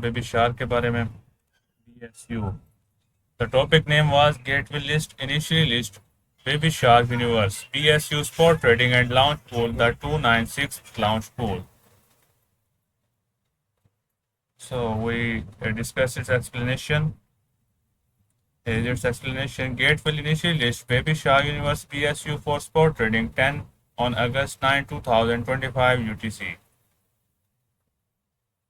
Baby shark के बारे में BSU. The topic name was Gateway List, initially list Baby Shark Universe, BSU Sport Trading and Launch Pool, the 296 Launch Pool. So we discussed its explanation. Here is its explanation. Gateway initially list Baby Shark Universe BSU for sport trading 10 on August 9, 2025 UTC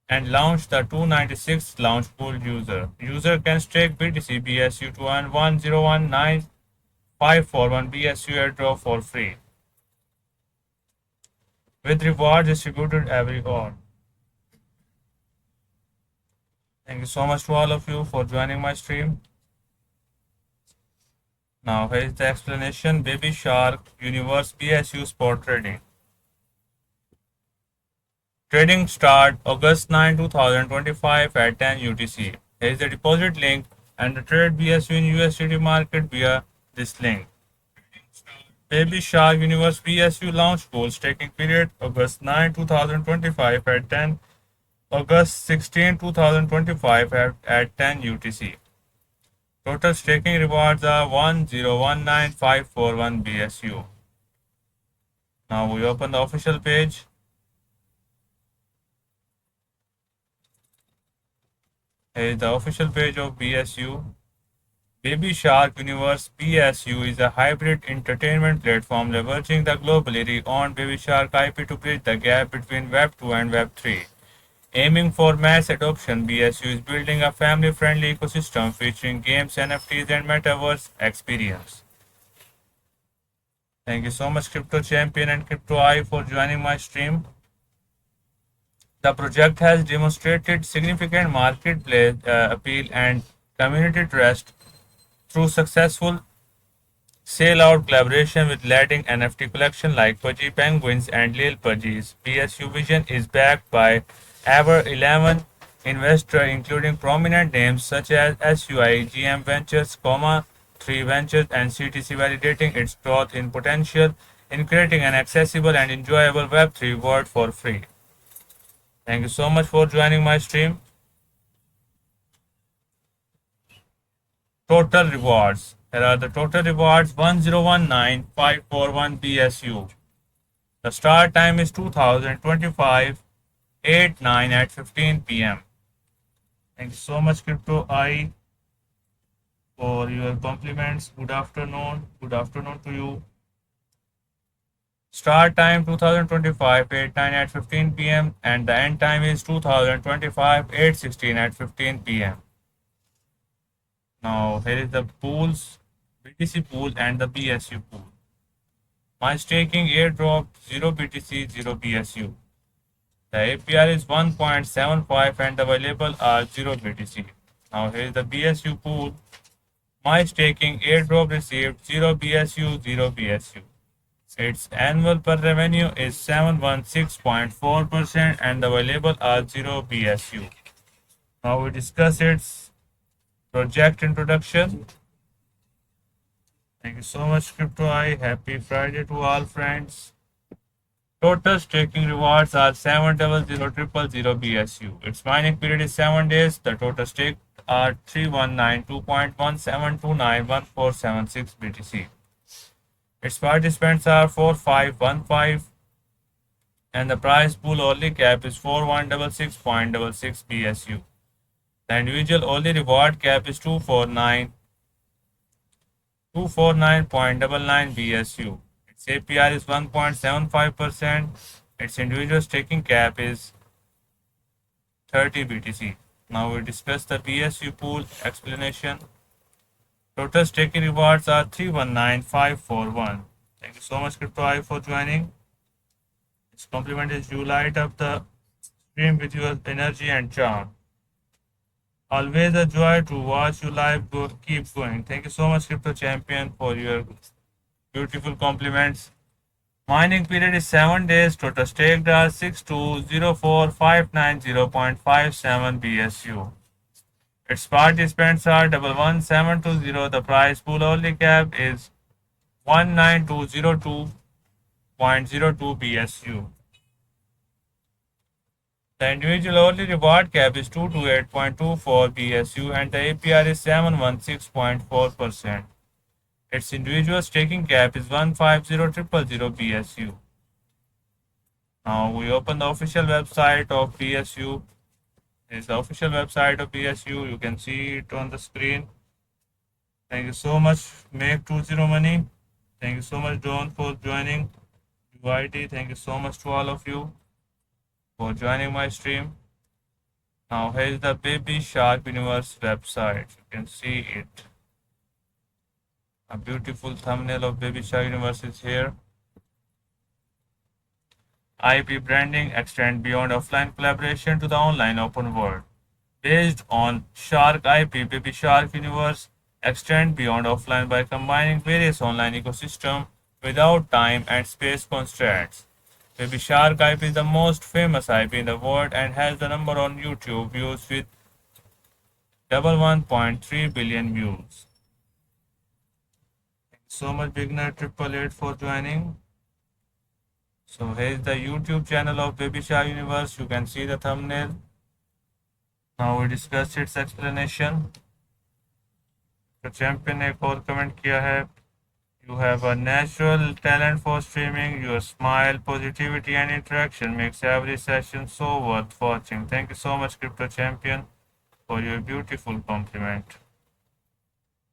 and launched the 296 launch pool user. User can stake BTC BSU to earn 1019541 BSU airdrop for free, with rewards distributed every hour. Thank you so much to all of you for joining my stream. Now here is the explanation. Baby Shark Universe BSU Sport Trading. Trading start August 9, 2025 at 10 UTC. Here is the deposit link and the trade BSU in USDT market via this link. Baby Shark Universe BSU launch pool staking period August 9, 2025 at 10 August 16, 2025 at 10 UTC. Total staking rewards are 1019541 BSU. Now we open the official page. Here is the official page of BSU. Baby Shark Universe BSU is a hybrid entertainment platform leveraging the globally renowned Baby Shark IP to bridge the gap between Web 2 and Web 3. Aiming for mass adoption, BSU is building a family-friendly ecosystem featuring games, NFTs, and metaverse experience. Thank you so much, Crypto Champion and Crypto Eye, for joining my stream. The project has demonstrated significant marketplace appeal and community trust through successful sale-out collaboration with leading NFT collection like Pudgy Penguins and Lil Pudgies. BSU Vision is backed by Ever 11 investors, including prominent names such as SUI, GM Ventures, 3 Ventures, and CTC, validating its growth in potential in creating an accessible and enjoyable Web3 world for free. Thank you so much for joining my stream. Total rewards. Here are the total rewards 1019541 BSU. The start time is 2025 8/9 at 15 p.m. Thank you so much, Crypto I, for your compliments. Good afternoon. Good afternoon to you. Start time 2025 8/9 at 15 p.m. and the end time is 2025 8/16 at 15 p.m. Now here is the pools, BTC pool and the BSU pool. My staking airdrop 0 BTC 0 BSU. The APR is 1.75 and available are 0 BTC. Now here is the BSU pool. My staking airdrop received 0 BSU 0 BSU. Its annual per revenue is 716.4% and available are 0 BSU. Now we discuss its project introduction. Thank you so much, Crypto Eye. Happy Friday to all friends. Total staking rewards are 7000000 BSU. Its mining period is 7 days. The total stake are 3192.17291476 BTC. Its participants are 4515 and the prize pool only cap is 4166.66 BSU. The individual only reward cap is 249.99 BSU. Its APR is 1.75%. Its individual staking cap is 30 BTC. Now we discuss the BSU pool explanation. Total staking rewards are 319541. Thank you so much, Crypto Eye, for joining. Its compliment is you light up the stream with your energy and charm. Always a joy to watch you live go, keep going. Thank you so much, Crypto Champion, for your beautiful compliments. Mining period is 7 days. Total staked are 6204590.57 BSU. Its participants are 11720. The prize pool only cap is 19202.02 BSU. The individual hourly reward cap is 228.24 BSU and the APR is 716.4%. Its individual staking cap is 150,000 BSU. Now we open the official website of BSU. This is the official website of BSU. You can see it on the screen. Thank you so much, Make20 Money. Thank you so much, Don, for joining. UIT, thank you so much to all of you for joining my stream. Now here is the Baby Shark Universe website. You can see it. A beautiful thumbnail of Baby Shark Universe is here. IP branding extend beyond offline collaboration to the online open world. Based on Shark IP, Baby Shark Universe extend beyond offline by combining various online ecosystems without time and space constraints. Baby Shark IP is the most famous IP in the world and has the number on YouTube views with 1.3 billion views. Thank you so much, Beginner 888 for joining. So here's the YouTube channel of Baby Shark Universe. You can see the thumbnail. Now we discuss its explanation. तो champion ने एक और comment किया है, you have a natural talent for streaming. Your smile, positivity and interaction makes every session so worth watching. Thank you so much, Crypto Champion, for your beautiful compliment.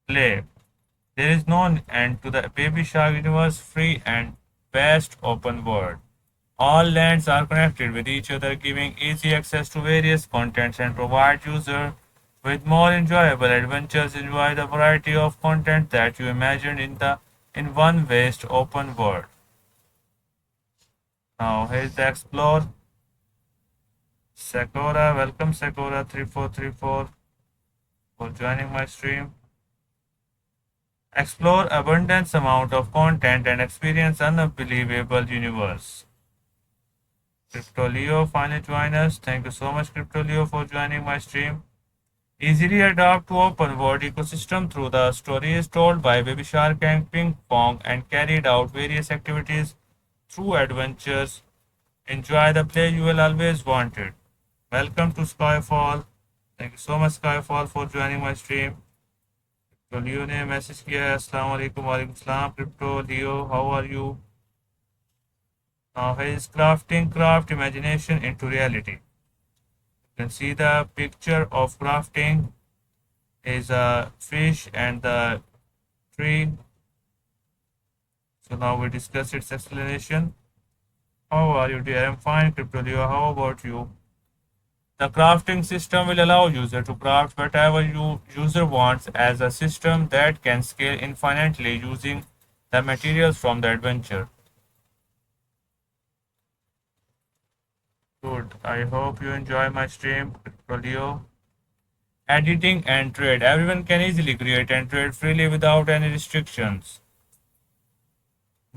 Play. There is no end to the Baby Shark Universe, free and vast open world. All lands are connected with each other, giving easy access to various contents and provide users with more enjoyable adventures. Enjoy the variety of content that you imagined in one vast open world. Now here's the Explore. Sakura, welcome Sakura 3434 for joining my stream. Explore abundance amount of content and experience unbelievable universe. Crypto Leo finally joined us. Thank you so much, Crypto Leo, for joining my stream. Easily adapt to open world ecosystem through the stories told by Baby Shark and Ping Pong and carried out various activities through adventures. Enjoy the play you will always wanted. Welcome to Skyfall. Thank you so much, Skyfall, for joining my stream. Crypto Leo ने message किया है, अस्सलाम वालेकुम, वालेकुम सलाम. Crypto Leo, how are you? Now here is crafting, craft imagination into reality. You can see the picture of crafting is a fish and the tree. So now we discuss its explanation. How are you, dear? I'm fine, Crypto Leo. How about you? The crafting system will allow user to craft whatever user wants as a system that can scale infinitely using the materials from the adventure. Good. I hope you enjoy my stream, Crypto Leo. Editing and trade. Everyone can easily create and trade freely without any restrictions.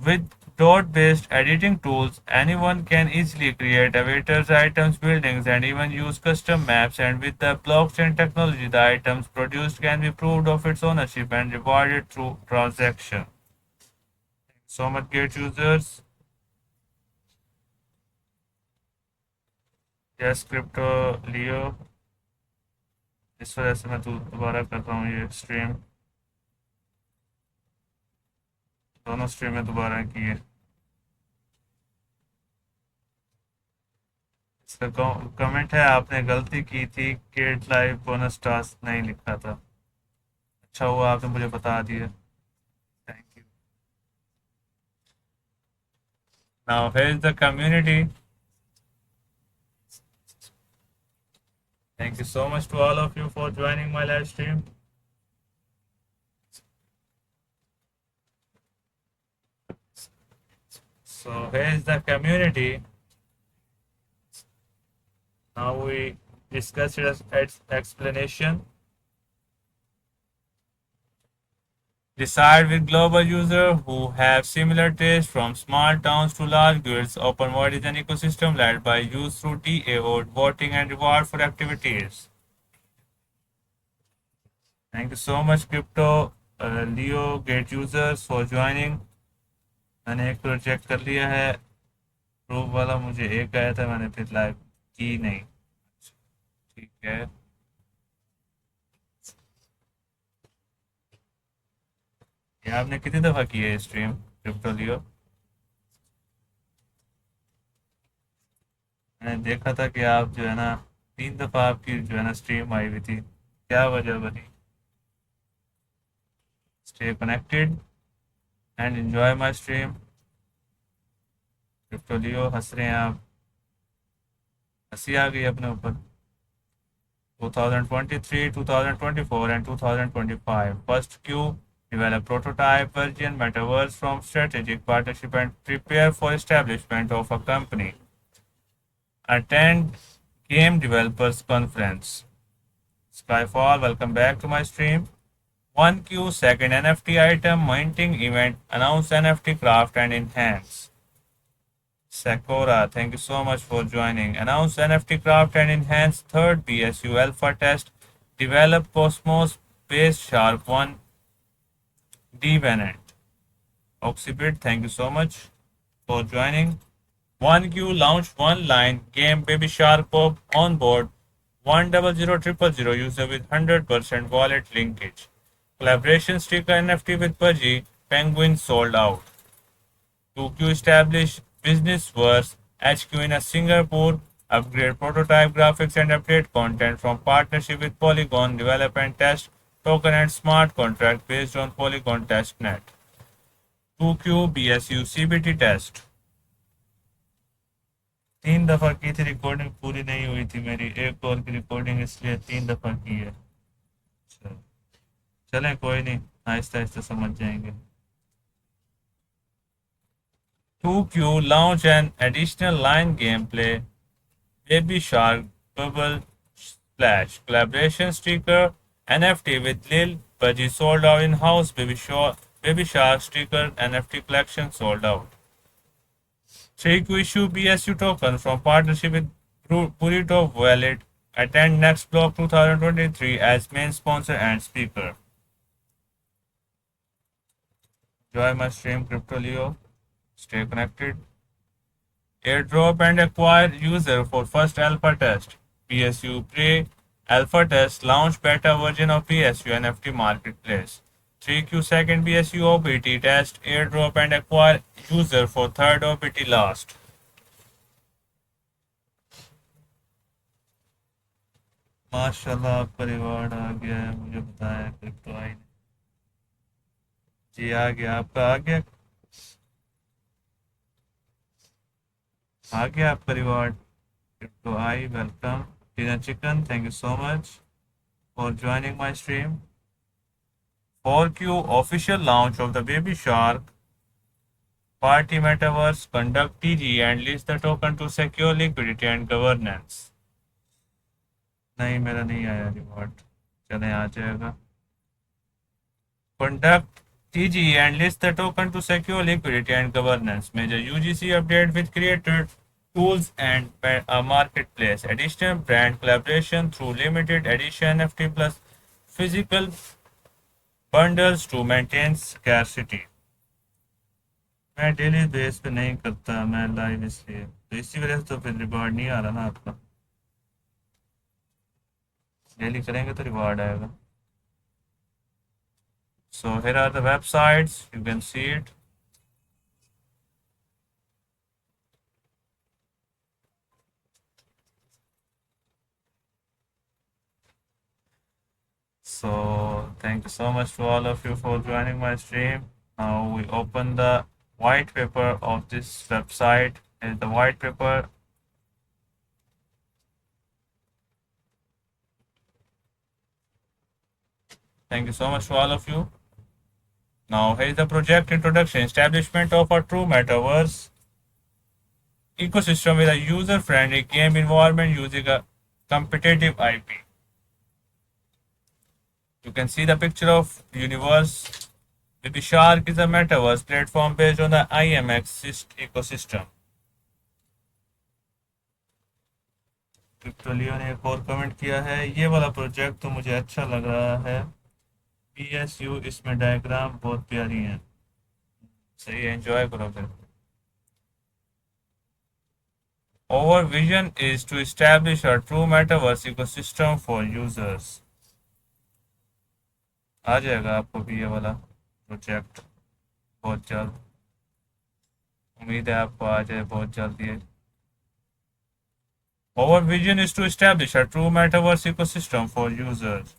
With dot-based editing tools, anyone can easily create avatars, items, buildings, and even use custom maps. And with the blockchain technology, the items produced can be proved of its ownership and rewarded through transaction. So much great users. Yes, Crypto Leo. इस वजह से मैं दोबारा कर रहा हूँ ये stream. दोनों स्ट्रीम में दोबारा किए. इसका कमेंट है, आपने गलती की थी, केट लाइव बोनस टास्क नहीं लिखा था. अच्छा हुआ आपने मुझे बता दिया. Thank you. Now here is the community. Thank you so much to all of you for joining my live stream. So here is the community. Now we discuss its explanation. Decide with global users who have similar tastes from small towns to large guilds. Open world is an ecosystem led by use through DAO, voting and reward for activities. Thank you so much, Crypto Leo, great users for joining. मैंने एक तो check कर लिया है, proof वाला मुझे एक आया था, मैंने फिर लाइव की नहीं। ठीक है। ये आपने कितनी दफ़ा की है स्ट्रीम क्रिप्टो लियो? मैंने देखा था कि आप जो है ना 3 दफ़ा आपकी जो है ना स्ट्रीम आई हुई थी, क्या वजह बनी? Stay connected and enjoy my stream. Crypto Leo, हंस रहे हैं आप, हंसी आ गई अपने ऊपर। 2023, 2024, and 2025. First Q develop prototype version metaverse from strategic partnership and prepare for establishment of a company. Attend Game Developers Conference. Skyfall, welcome back to my stream. 1Q second NFT item minting event announce NFT craft and enhance. Sakura, thank you so much for joining. Announce NFT craft and enhance third BSU alpha test. Develop Cosmos based Shark 1 Devenant. Oxybit, thank you so much for joining. 1Q launch one line game Baby Shark Pop on board 100000 user with 100% wallet linkage. Collaboration sticker NFT with Pudgy Penguin sold out. 2Q establish business verse HQ in a Singapore, upgrade prototype graphics and update content from partnership with Polygon, develop and test token and smart contract based on Polygon testnet. 2Q BSU CBT test. 3 दफा की थी recording, पूरी नहीं हुई थी मेरी एक call की रिकॉर्डिंग, इसलिए 3 दफा की है। चलें कोई नहीं, आहिस्ता आहिस्ता समझ जाएंगे। 2Q launch an additional line gameplay Baby Shark Bubble Splash collaboration sticker NFT with Lil Pudgy sold out in house. Baby Shark sticker NFT collection sold out. 3Q issue BSU token from partnership with Burrito Wallet. Attend Next Block 2023 as main sponsor and speaker. Enjoy my stream, Crypto Leo. Stay connected. Airdrop and acquire user for first alpha test. PSU pre-alpha test launch beta version of PSU NFT marketplace. 3Q second PSU OBT test airdrop and acquire user for third OBT last. माशाल्लाह आपका reward आ गया है, मुझे बताया crypto आई ने। जी आ गया, आपका आ गया, आ गया आपका reward. Crypto I welcome. Dinner chicken, thank you so much for joining my stream. 4Q official launch of the Baby Shark Party Metaverse conduct TG and list the token to secure liquidity and governance. नहीं मेरा नहीं आया reward, चले आ जाएगा। Conduct TG and list the token to secure liquidity and governance. Major UGC update with creator tools and a marketplace. Additional brand collaboration through limited edition NFT plus physical bundles to maintain scarcity. मैं daily base पे नहीं करता, मैं live इसलिए, तो इसी वजह से तो फिर रिवॉर्ड नहीं आ रहा ना आपका। डेली करेंगे तो रिवॉर्ड आएगा। So here are the websites, you can see it. So thank you so much to all of you for joining my stream. Now we open the white paper of this website. And the white paper. Thank you so much to all of you. Now here is the project introduction. Establishment of a true metaverse ecosystem with a user-friendly game environment using a competitive IP. You can see the picture of universe. Baby Shark is a metaverse platform based on the IMX ecosystem. क्रिप्टोलियो ने एक और comment किया है, ये वाला project तो मुझे अच्छा लग रहा है। PSU इसमें डायग्राम बहुत प्यारी है। सही है, एंजॉय करो फिर। Our vision is to establish a true metaverse ecosystem for users. आ जाएगा आपको भी ये वाला प्रोजेक्ट बहुत जल्द। उम्मीद है आपको आ जाए बहुत जल्द ये। Our vision is to establish a true metaverse ecosystem for users.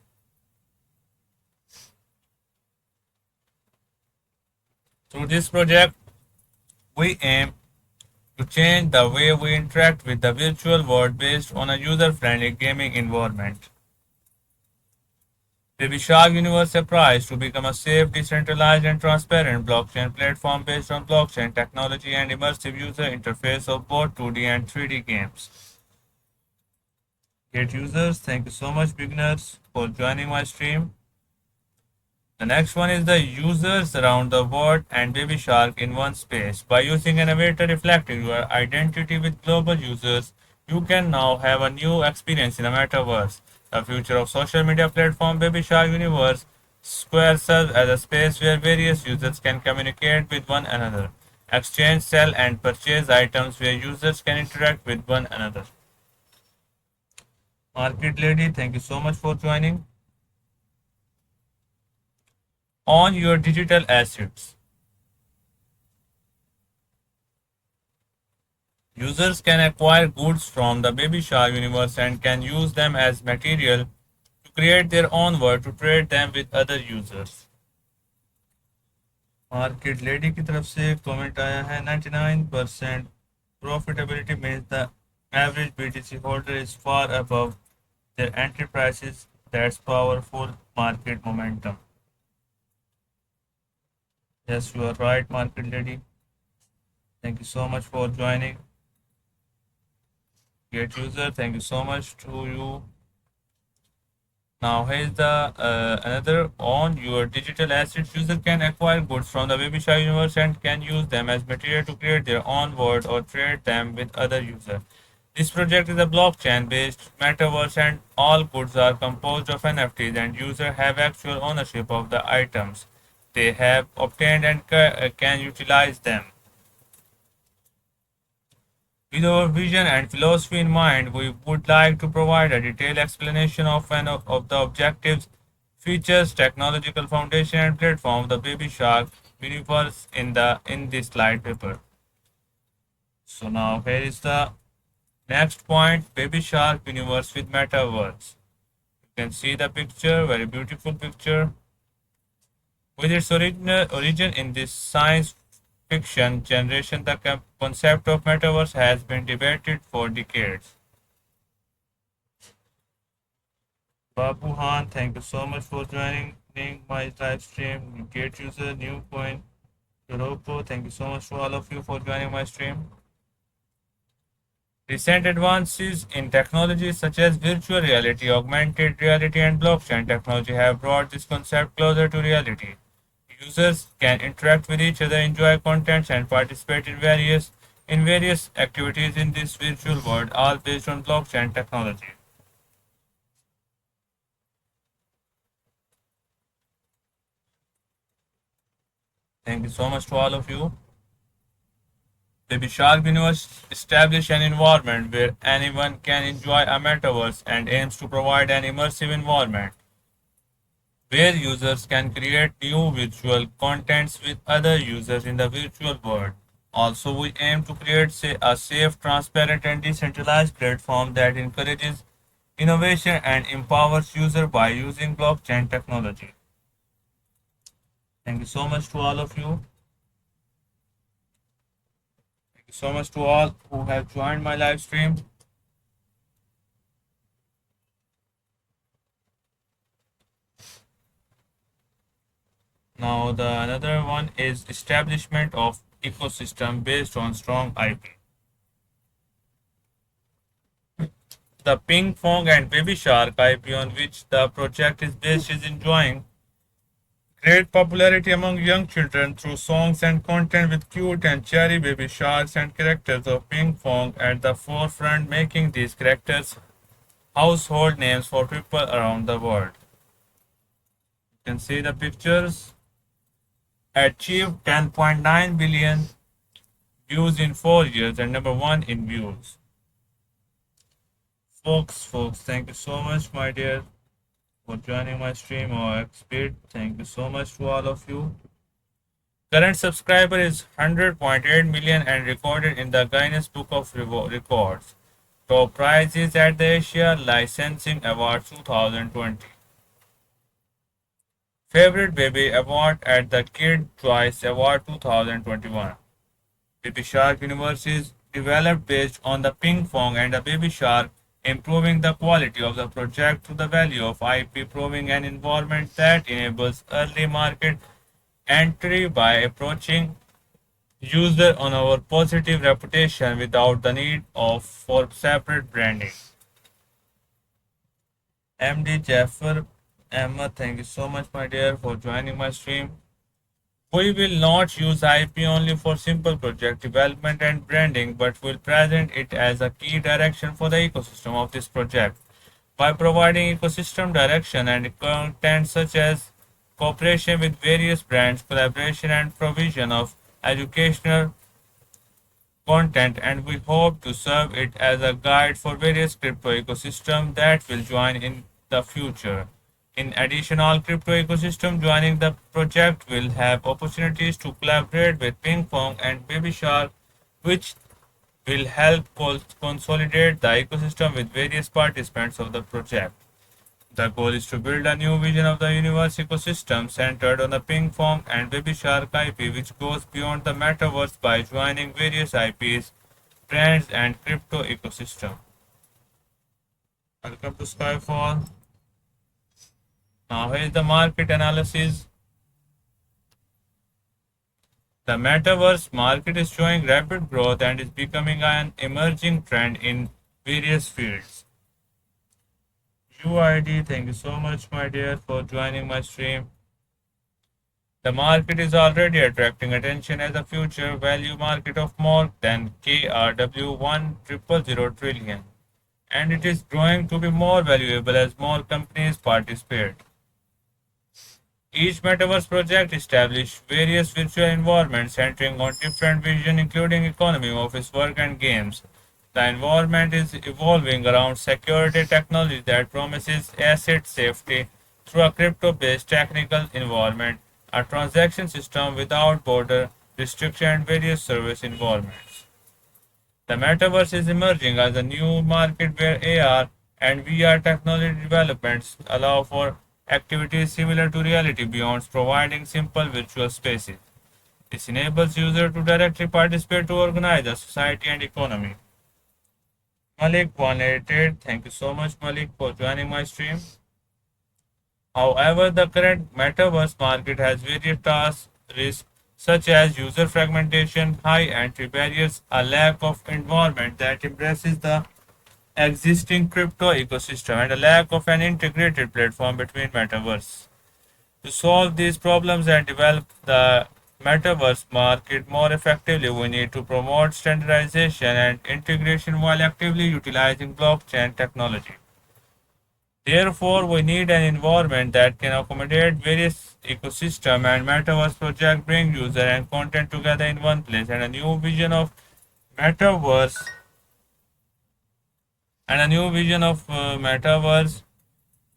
Through this project, we aim to change the way we interact with the virtual world based on a user-friendly gaming environment. Baby Shark Universe strives to become a safe, decentralized, and transparent blockchain platform based on blockchain technology and immersive user interface of both 2D and 3D games. Great users, thank you so much, beginners, for joining my stream. The next one is the users around the world and Baby Shark in one space. By using an avatar reflecting your identity with global users, you can now have a new experience in a metaverse. The future of social media platform Baby Shark Universe Square serves as a space where various users can communicate with one another, exchange, sell, and purchase items where users can interact with one another. Market Lady, thank you so much for joining. On your digital assets. Users can acquire goods from the Baby Shark universe and can use them as material to create their own world to trade them with other users. Market lady की तरफ से comment आया है 99% profitability means the average BTC holder is far above their entry prices. That's powerful market momentum. Yes, you are right, market lady. Thank you so much for joining. Great user, thank you so much to you. Now here's the another on your digital assets. User can acquire goods from the Baby Shark universe and can use them as material to create their own world or trade them with other users. This project is a blockchain-based metaverse and all goods are composed of NFTs and users have actual ownership of the items they have obtained and can utilize them. With our vision and philosophy in mind, we would like to provide a detailed explanation of the objectives, features, technological foundation, and platform of the Baby Shark universe in this slide paper. So now here is the next point: Baby Shark universe with metaverse. You can see the picture, very beautiful picture. With its origin in this science fiction generation, the concept of metaverse has been debated for decades. Babu Han, thank you so much for joining my live stream. Great user, new point. Europa, thank you so much to all of you for joining my stream. Recent advances in technologies such as virtual reality, augmented reality, and blockchain technology have brought this concept closer to reality. Users can interact with each other, enjoy content, and participate in various activities in this virtual world, all based on blockchain technology. Thank you so much to all of you. The Shark Universe established an environment where anyone can enjoy a metaverse and aims to provide an immersive environment where users can create new virtual contents with other users in the virtual world. Also, we aim to create a safe, transparent, and decentralized platform that encourages innovation and empowers users by using blockchain technology. Thank you so much to all of you. Thank you so much to all who have joined my live stream. Now, the another one is establishment of ecosystem based on strong IP. The Ping Pong and Baby Shark IP on which the project is based is enjoying great popularity among young children through songs and content with cute and cherry baby sharks and characters of Ping Pong at the forefront, making these characters household names for people around the world. You can see the pictures. Achieved 10.9 billion views in 4 years and number one in views. Folks, thank you so much, my dear, for joining my stream or Xbit. Thank you so much to all of you. Current subscriber is 100.8 million and recorded in the Guinness Book of Records. Top prize is at the Asia Licensing Award 2020. Favorite Baby Award at the Kid Choice Award 2021. Baby Shark Universe is developed based on the ping pong and the baby shark, improving the quality of the project through the value of IP, proving an environment that enables early market entry by approaching user on our positive reputation without the need of for separate branding. MD Jaffer Emma, thank you so much, my dear, for joining my stream. We will not use IP only for simple project development and branding, but will present it as a key direction for the ecosystem of this project. By providing ecosystem direction and content such as cooperation with various brands, collaboration and provision of educational content, and we hope to serve it as a guide for various crypto ecosystems that will join in the future. In addition, all crypto ecosystem joining the project will have opportunities to collaborate with Ping Pong and Baby Shark, which will help consolidate the ecosystem with various participants of the project. The goal is to build a new vision of the universe ecosystem centered on the ping pong and baby shark IP, which goes beyond the metaverse by joining various IPs, brands, and crypto ecosystem. Welcome to Skyfall. Now here is the market analysis. The metaverse market is showing rapid growth and is becoming an emerging trend in various fields. UID, thank you so much, my dear, for joining my stream. The market is already attracting attention as a future value market of more than KRW 1,000 trillion, and it is growing to be more valuable as more companies participate. Each metaverse project established various virtual environments centering on different visions including economy, office work, and games. The environment is evolving around security technology that promises asset safety through a crypto-based technical environment, a transaction system without border restriction, and various service environments. The metaverse is emerging as a new market where AR and VR technology developments allow for activities similar to reality beyond providing simple virtual spaces. This enables users to directly participate to organize a society and economy. Malik 188, thank you so much, Malik, for joining my stream. However, the current metaverse market has various tasks, risks such as user fragmentation, high entry barriers, a lack of environment that embraces the existing crypto ecosystem, and a lack of an integrated platform between metaverse. To solve these problems and develop the metaverse market more effectively, we need to promote standardization and integration while actively utilizing blockchain technology. Therefore, we need an environment that can accommodate various ecosystem and metaverse project bring user and content together in one place, and a new vision of metaverse metaverse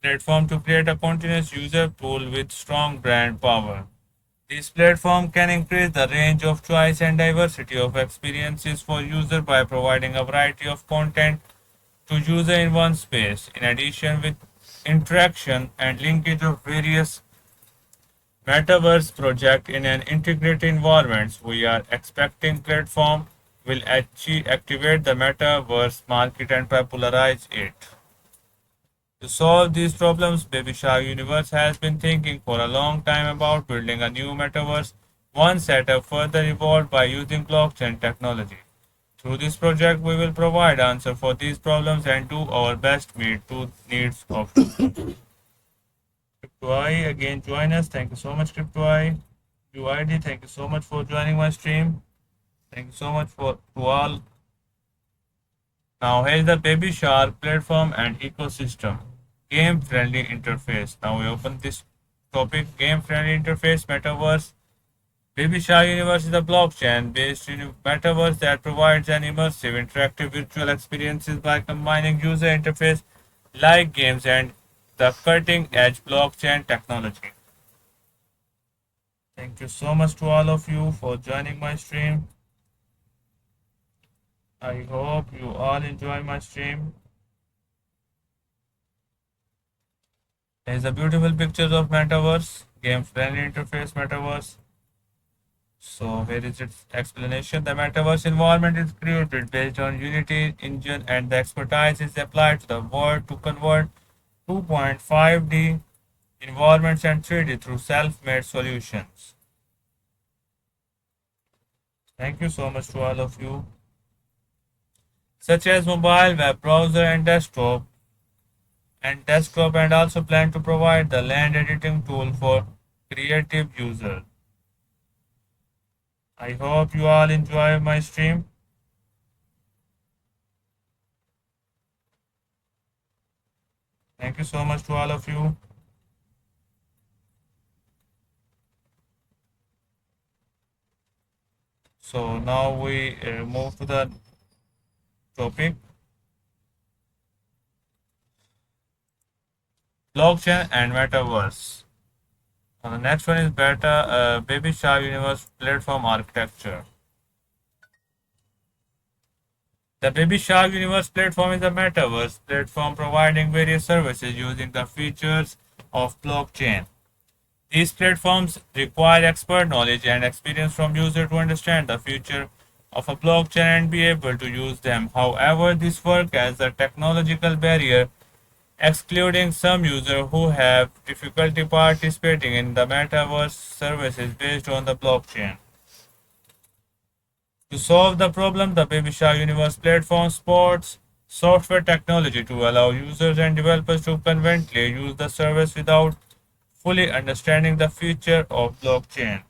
platform to create a continuous user pool with strong brand power. This platform can increase the range of choice and diversity of experiences for user by providing a variety of content to user in one space. In addition, with interaction and linkage of various metaverse project in an integrated environment, we are expecting platform will activate the metaverse market and popularize it. To solve these problems, Baby Shark Universe has been thinking for a long time about building a new metaverse, one setup further evolved by using blockchain technology. Through this project, we will provide answer for these problems and do our best meet the needs of CryptoEye. Again, join us. Thank you so much, CryptoEye. UID, thank you so much for joining my stream. Thank you so much for to all. Now here is the Baby Shark platform and ecosystem. Game friendly interface. Now we open this topic, game friendly interface, metaverse. Baby Shark Universe is a blockchain-based metaverse that provides an immersive, interactive virtual experiences by combining user interface like games and the cutting-edge blockchain technology. Thank you so much to all of you for joining my stream. I hope you all enjoy my stream. Here's a beautiful pictures of metaverse, game-friendly interface metaverse. So here is its explanation. The metaverse environment is created based on Unity engine and the expertise is applied to the world to convert 2.5D environments and 3D through self-made solutions. Thank you so much to all of you. Such as mobile, web browser and also plan to provide the land editing tool for creative users. I hope you all enjoy my stream. Thank you so much to all of you. So now we move to the topic blockchain and metaverse. The next one is Baby Shark Universe platform architecture. The Baby Shark Universe platform is a metaverse platform providing various services using the features of blockchain. These platforms require expert knowledge and experience from users to understand the future of a blockchain and be able to use them. However, this work as a technological barrier, excluding some users who have difficulty participating in the metaverse services based on the blockchain. To solve the problem, the Baby Shark Universe platform supports software technology to allow users and developers to conveniently use the service without fully understanding the future of blockchain.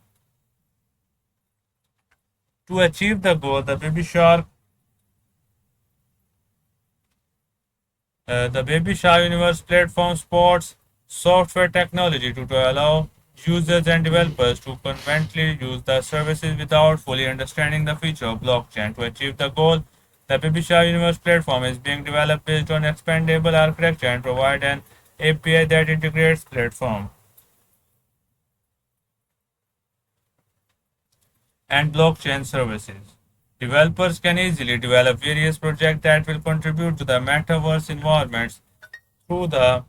To achieve the goal, the Baby Shark Universe platform supports software technology to allow users and developers to conveniently use the services without fully understanding the feature of blockchain. To achieve the goal, the Baby Shark Universe platform is being developed based on expandable architecture and provide an API that integrates platform and blockchain services. Developers can easily develop various projects that will contribute to the metaverse environments through the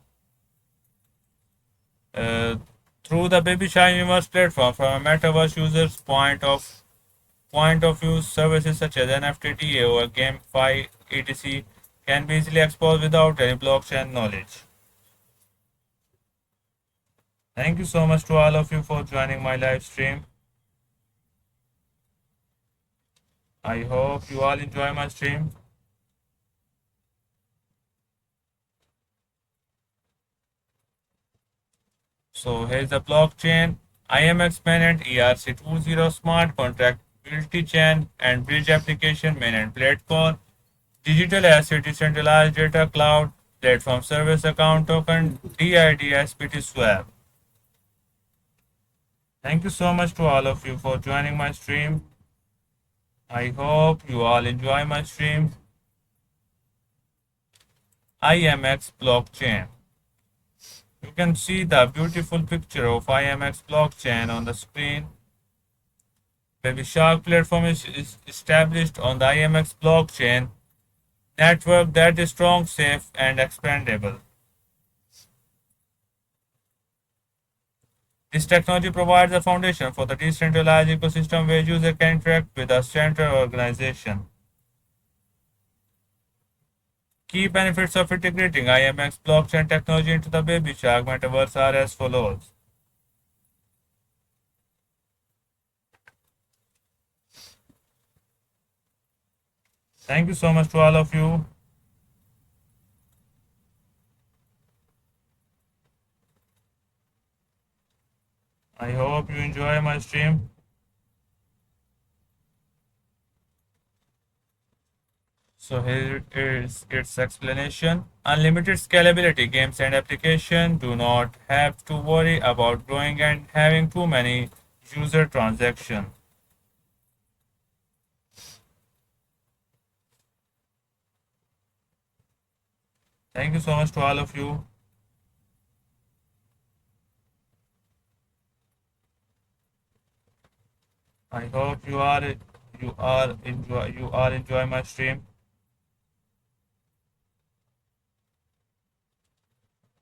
uh, through the Baby Shine Universe platform. From a metaverse user's point of view. Services such as NFT or GameFi etc. can be easily exposed without any blockchain knowledge. Thank you so much to all of you for joining my live stream. I hope you all enjoy my stream. So here's the blockchain. IMX mainnet ERC20 smart contract multi-chain and bridge application mainnet platform. Digital asset decentralized data cloud platform service account token DID SPT swap. Thank you so much to all of you for joining my stream. I hope you all enjoy my stream. IMX blockchain. You can see the beautiful picture of IMX blockchain on the screen. Baby Shark platform is established on the IMX blockchain network that is strong, safe, and expandable. This technology provides a foundation for the decentralized ecosystem where users can interact with a central organization. Key benefits of integrating IMX blockchain technology into the Baby Shark metaverse are as follows. Thank you so much to all of you. I hope you enjoy my stream. So here is its explanation. Unlimited scalability games and applications do not have to worry about growing and having too many user transaction. Thank you so much to all of you. I hope you are enjoy my stream.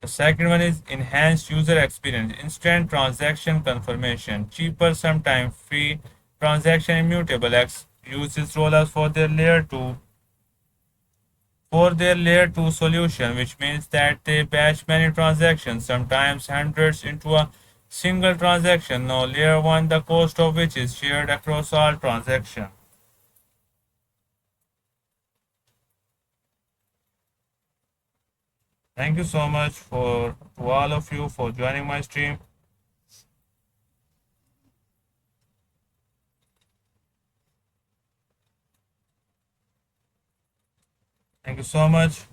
The second one is enhanced user experience, instant transaction confirmation, cheaper, sometimes free transaction immutable X uses rollers for their layer 2 solution, which means that they batch many transactions, sometimes hundreds into a single transaction. Now layer 1, the cost of which is shared across all transactions. Thank you so much for to all of you for joining my stream. Thank you so much.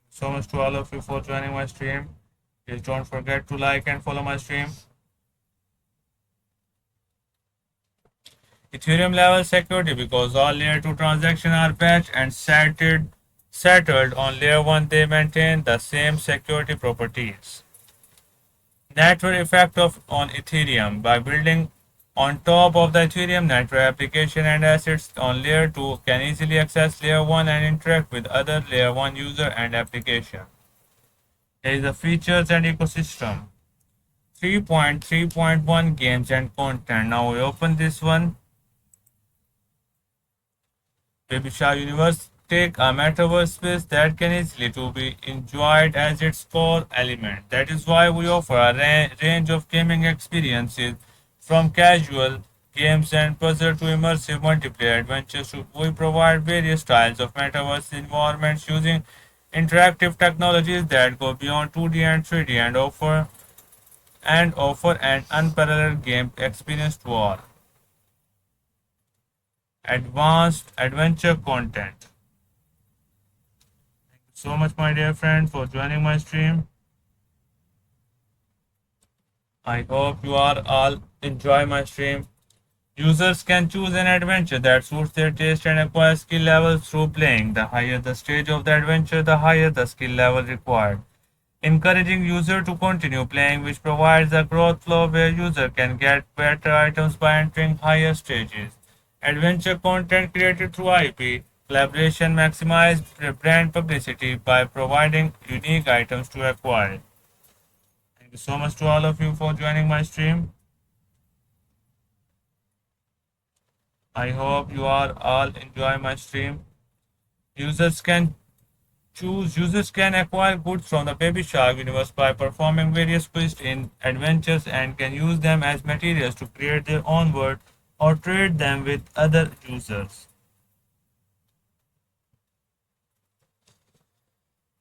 So much to all of you for joining my stream. Please don't forget to like and follow my stream. Ethereum level security, because all layer 2 transactions are batched and settled on layer 1, they maintain the same security properties. Network effect on Ethereum, by building on top of the Ethereum network, application and assets on layer 2 can easily access layer 1 and interact with other layer 1 user and application. There is the features and ecosystem. 3.3.1 games and content. Now we open this one. Baby Shark Universe take a metaverse space that can easily to be enjoyed as its core element. That is why we offer a range of gaming experiences, from casual games and puzzle to immersive multiplayer adventures. We provide various styles of metaverse environments using interactive technologies that go beyond 2D and 3D and offer an unparalleled game experience to all. Advanced adventure content. So much, my dear friend, for joining my stream. I hope you are all enjoy my stream. Users can choose an adventure that suits their taste and acquire skill levels through playing. The higher the stage of the adventure, the higher the skill level required. Encouraging user to continue playing, which provides a growth flow where user can get better items by entering higher stages. Adventure content created through IP collaboration maximize brand publicity by providing unique items to acquire. Thank you so much to all of you for joining my stream. I hope you are all enjoy my stream. Users can Users can acquire goods from the Baby Shark universe by performing various quests in adventures and can use them as materials to create their own world or trade them with other users.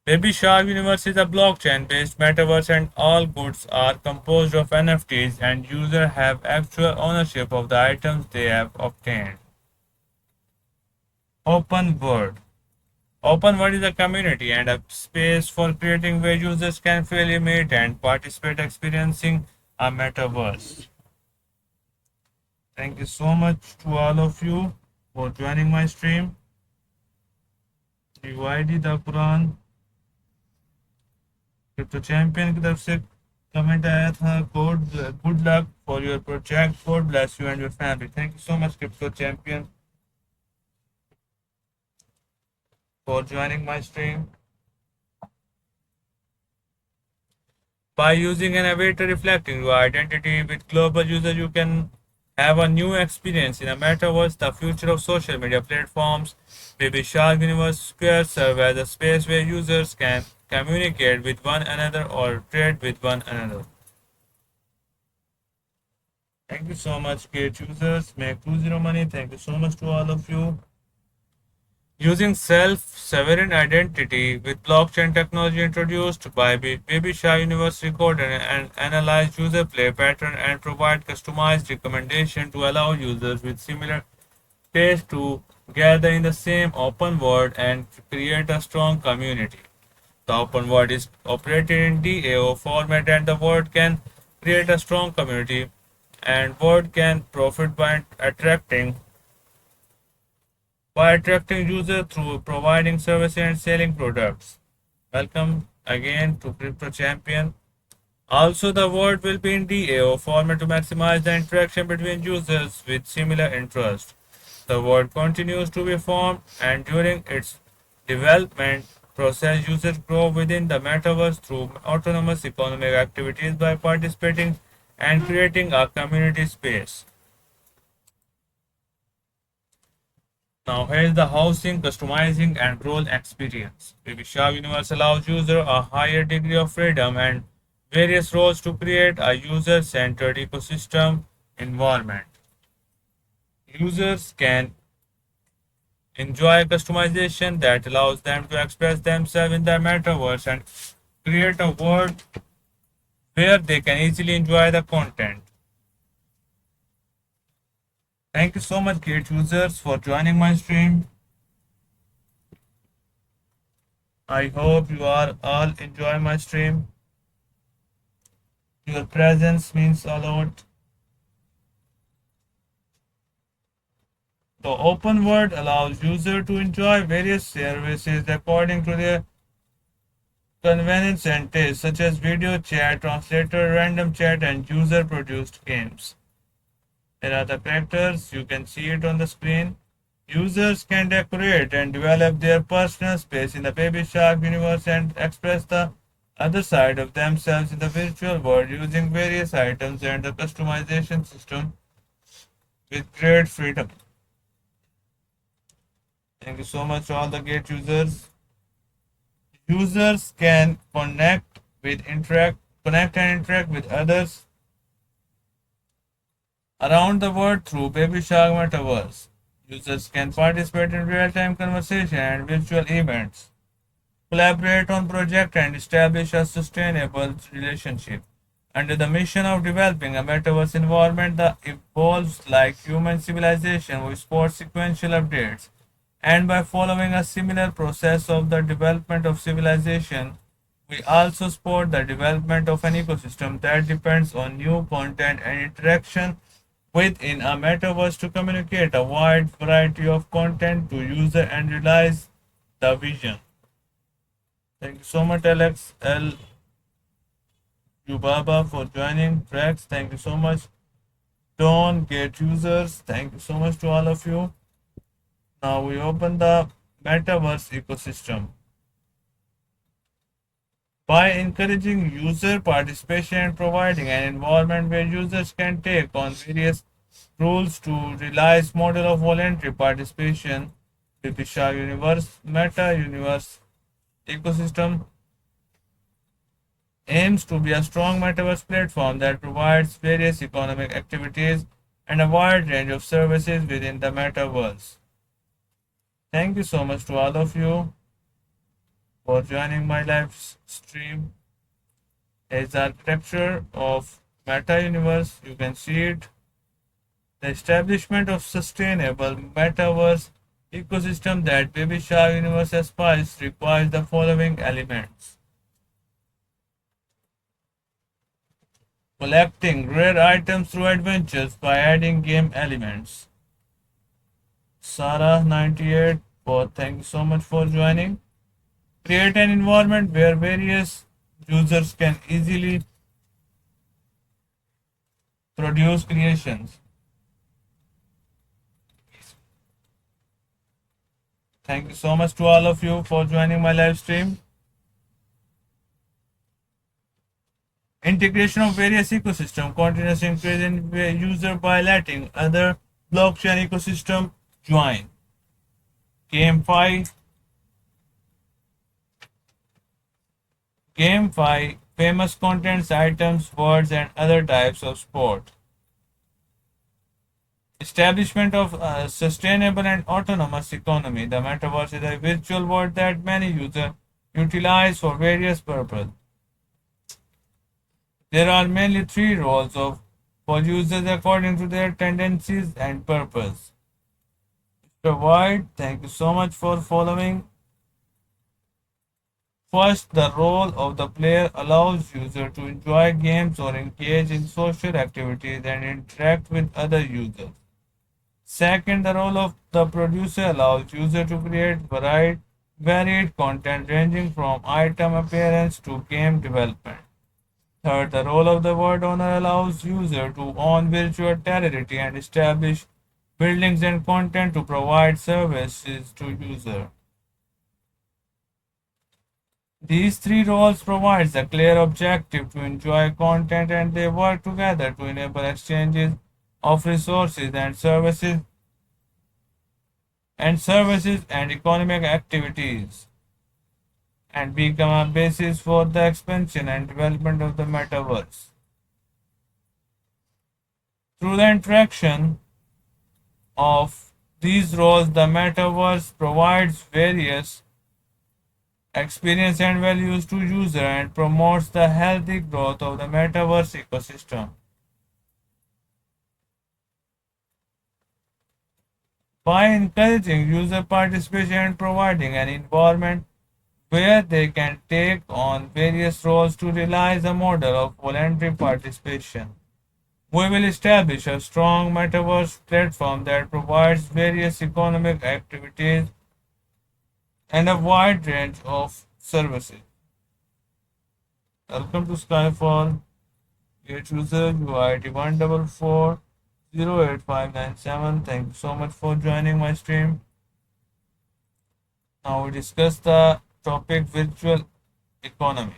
Baby Shark Universe is a blockchain-based metaverse and all goods are composed of NFTs and users have actual ownership of the items they have obtained. Open World. Open World is a community and a space for creating where users can freely meet and participate experiencing a metaverse. Thank you so much to all of you for joining my stream. DYD the Quran crypto champion की तरफ से comment आया था, good luck for your project, God bless you and your family. Thank you so much crypto champion for joining my stream. By using an avatar reflecting your identity with global users, you can have a new experience in a metaverse. The future of social media platforms, Baby Shark Universe Square serve as a space where users can communicate with one another or trade with one another. Thank you so much, great users. Make 20 money. Thank you so much to all of you. Using self-sovereign identity with blockchain technology introduced by Baby Shark Universe record and analyze user play pattern and provide customized recommendation to allow users with similar taste to gather in the same open world and create a strong community. The open word is operated in DAO format and the word can create a strong community and word can profit by attracting users through providing services and selling products. Welcome again to Crypto Champion. Also, the word will be in DAO format to maximize the interaction between users with similar interests. The word continues to be formed, and during its development process, users grow within the metaverse through autonomous economic activities by participating and creating a community space. Now, here is the housing, customizing, and role experience. Vibhisha Universe allows users a higher degree of freedom and various roles to create a user-centered ecosystem environment. Users can enjoy customization that allows them to express themselves in the metaverse and create a world where they can easily enjoy the content. Thank you so much, great users, for joining my stream. I hope you are all enjoying my stream. Your presence means a lot. The open world allows users to enjoy various services according to their convenience and taste, such as video chat, translator, random chat, and user-produced games. Here are the characters. You can see it on the screen. Users can decorate and develop their personal space in the Baby Shark universe and express the other side of themselves in the virtual world using various items and the customization system with great freedom. Thank you so much to all the great users. Users can connect and interact with others around the world through Baby Shark Metaverse. Users can participate in real-time conversation and virtual events, collaborate on projects, and establish a sustainable relationship. Under the mission of developing a metaverse environment that evolves like human civilization, we support sequential updates. And by following a similar process of the development of civilization, we also support the development of an ecosystem that depends on new content and interaction within a metaverse to communicate a wide variety of content to user and realize the vision. Thank you so much, Alex L. Yubaba, for joining. Rex, thank you so much. Don't get users, thank you so much to all of you. Now we open the metaverse ecosystem. By encouraging user participation and providing an environment where users can take on various roles to realize model of voluntary participation, the Pisha Universe Meta Universe ecosystem aims to be a strong metaverse platform that provides various economic activities and a wide range of services within the metaverse. Thank you so much to all of you for joining my live stream. Is architecture of Meta Universe. You can see it. The establishment of sustainable metaverse ecosystem that Baby Shark Universe aspires requires the following elements. Collecting rare items through adventures by adding game elements. Sarah98, thank you so much for joining. Create an environment where various users can easily produce creations. Thank you so much to all of you for joining my live stream. Integration of various ecosystem, continuous increase in user by letting other blockchain ecosystem join. GameFi, famous contents, items, words, and other types of sport. Establishment of a sustainable and autonomous economy. The metaverse is a virtual world that many users utilize for various purposes. There are mainly three roles for users according to their tendencies and purpose. Mr. White, thank you so much for following. First, the role of the player allows user to enjoy games or engage in social activities and interact with other users. Second, the role of the producer allows user to create varied content ranging from item appearance to game development. Third, the role of the word owner allows user to own virtual territory and establish buildings and content to provide services to user. These three roles provides a clear objective to enjoy content and they work together to enable exchanges of resources and economic activities and become a basis for the expansion and development of the metaverse. Through the interaction of these roles, the metaverse provides various experience and values to user and promotes the healthy growth of the metaverse ecosystem. By encouraging user participation and providing an environment where they can take on various roles to realize a model of voluntary participation. We will establish a strong metaverse platform that provides various economic activities and a wide range of services. Welcome to Skyfall. Gate user UID 1440857. Thank you so much for joining my stream. Now we discuss the topic virtual economy.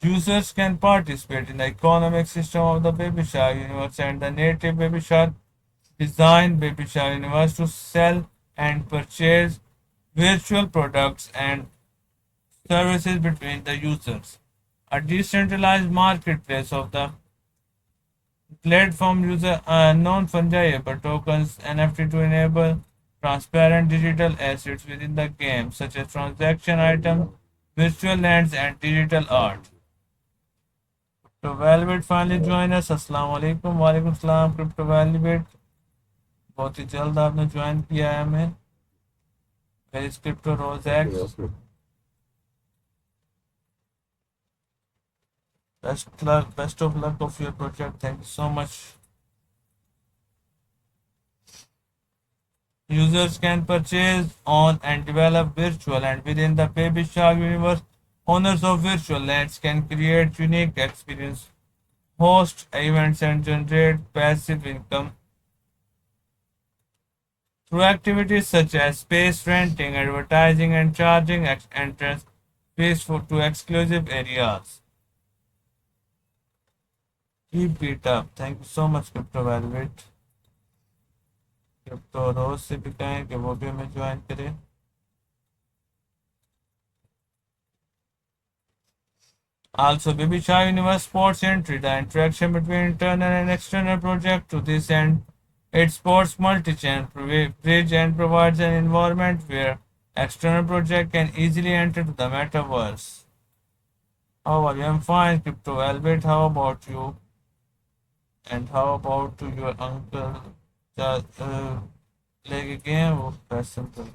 Users can participate in the economic system of the Baby Shark universe and the native Baby Shark design Baby Shark universe to sell and purchase virtual products and services between the users. A decentralized marketplace of the platform user non-fungible tokens NFT to enable transparent digital assets within the game such as transaction items, virtual lands and digital art. Crypto Velvet finally join us. अस्सलाम वालेकुम वालेकुम सलाम crypto velvet बहुत ही जल्द आपने join किया है हमें. Where is Crypto Rose X? Best of luck of your project. Thank you so much. Users can purchase, own, and develop virtual and within the Baby Shark universe. Owners of virtual lands can create unique experience, host events, and generate passive income through activities such as space renting, advertising, and charging entrance fees to exclusive areas. Keep it up. Thank you so much, Crypto Velvet. Crypto Rose से भी कहें कि वो भी हमें join करें. Also, Baby Shark Universe supports entry, the interaction between internal and external project. To this end, it supports multi-chain bridge and provides an environment where external project can easily enter to the metaverse. How are you? I'm fine, Crypto Velvet. How about you? And how about to your uncle? Like a game or press simple.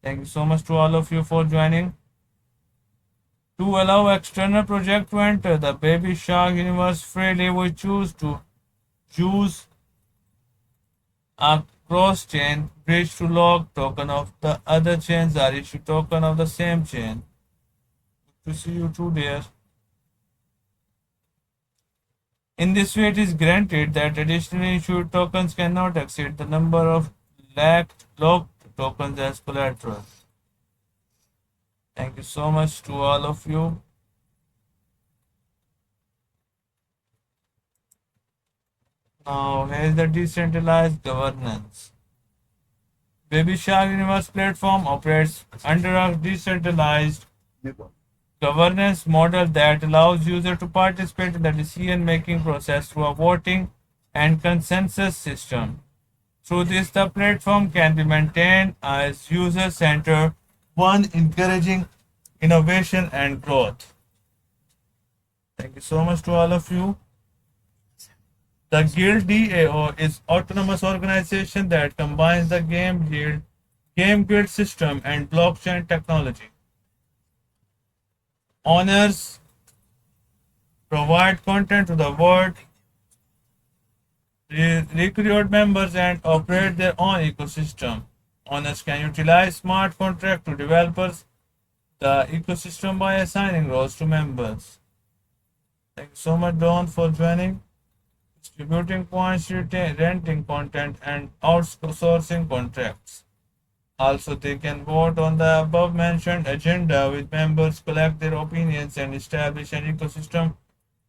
Thank you so much to all of you for joining. To allow external project to enter the Baby Shark universe freely, we choose to use a cross-chain bridge to lock token of the other chains are issue token of the same chain. Good to see you too, dear. In this way, it is granted that additionally issued tokens cannot exceed the number of locked tokens as collateral. Thank you so much to all of you. Now, here is the decentralized governance. Baby Shark Universe platform operates under a decentralized governance model that allows users to participate in the decision-making process through a voting and consensus system. Through this, the platform can be maintained as user-centered, one encouraging innovation and growth. Thank you so much to all of you. The Guild DAO is autonomous organization that combines the game Game grid system and blockchain technology. Owners provide content to the world, recruit members, and operate their own ecosystem. Owners can utilize smart contract to developers the ecosystem by assigning roles to members. Thank you so much, Don, for joining. Distributing points, renting content, and outsourcing contracts. Also, they can vote on the above mentioned agenda with members collect their opinions and establish an ecosystem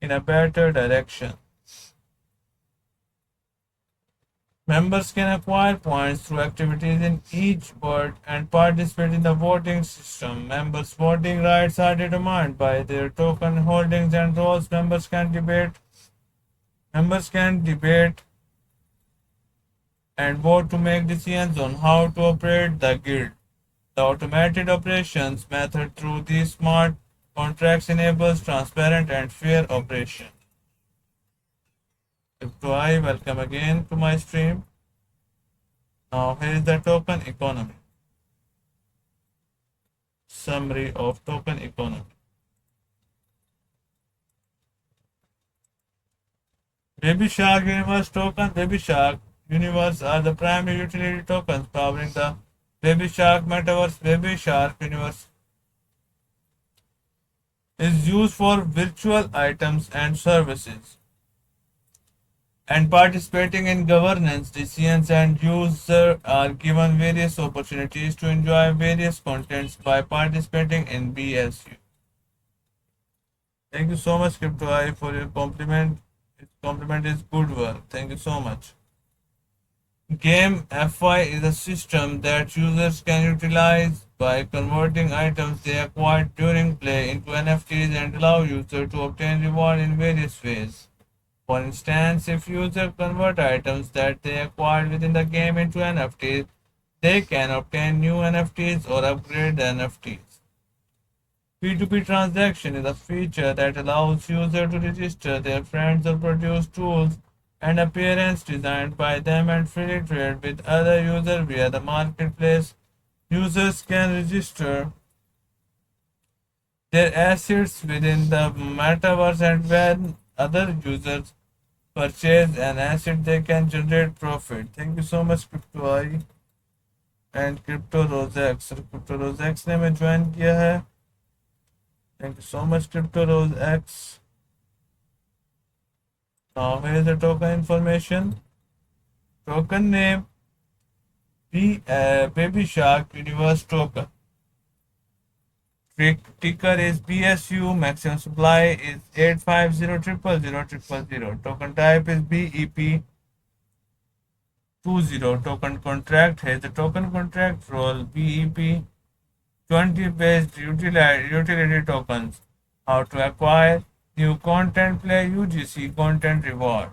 in a better direction. Members can acquire points through activities in each ward and participate in the voting system. Members' voting rights are determined by their token holdings and roles. Members can debate and vote to make decisions on how to operate the guild. The automated operations method through these smart contracts enables transparent and fair operation. Crypto welcome again to my stream. Now here is the token economy. Summary of token economy. Baby Shark Universe token. Baby Shark Universe are the primary utility tokens powering the Baby Shark Metaverse. Baby Shark Universe is used for virtual items and services and participating in governance decisions, and users are given various opportunities to enjoy various contents by participating in BSU. Thank you so much, Crypto for your compliment. Its compliment is good work. Thank you so much. Game FI is a system that users can utilize by converting items they acquired during play into NFTs and allow users to obtain reward in various ways. For instance, if users convert items that they acquired within the game into NFTs, they can obtain new NFTs or upgrade the NFTs. P2P transaction is a feature that allows users to register their friends or produce tools and appearance designed by them and freely trade with other users via the marketplace. Users can register their assets within the metaverse, and when other users purchase an asset, they can generate profit. Thank you so much, CryptoEye and CryptoRoseX. CryptoRoseX ने मैं join किया है. Thank you so much, CryptoRoseX. Now here is the token information. Token name Baby Shark Universe token. Ticker is BSU. Maximum supply is 850000000. Token type is BEP 20. Token contract has the token contract role BEP 20 based utility tokens. How to acquire new content, play UGC content reward.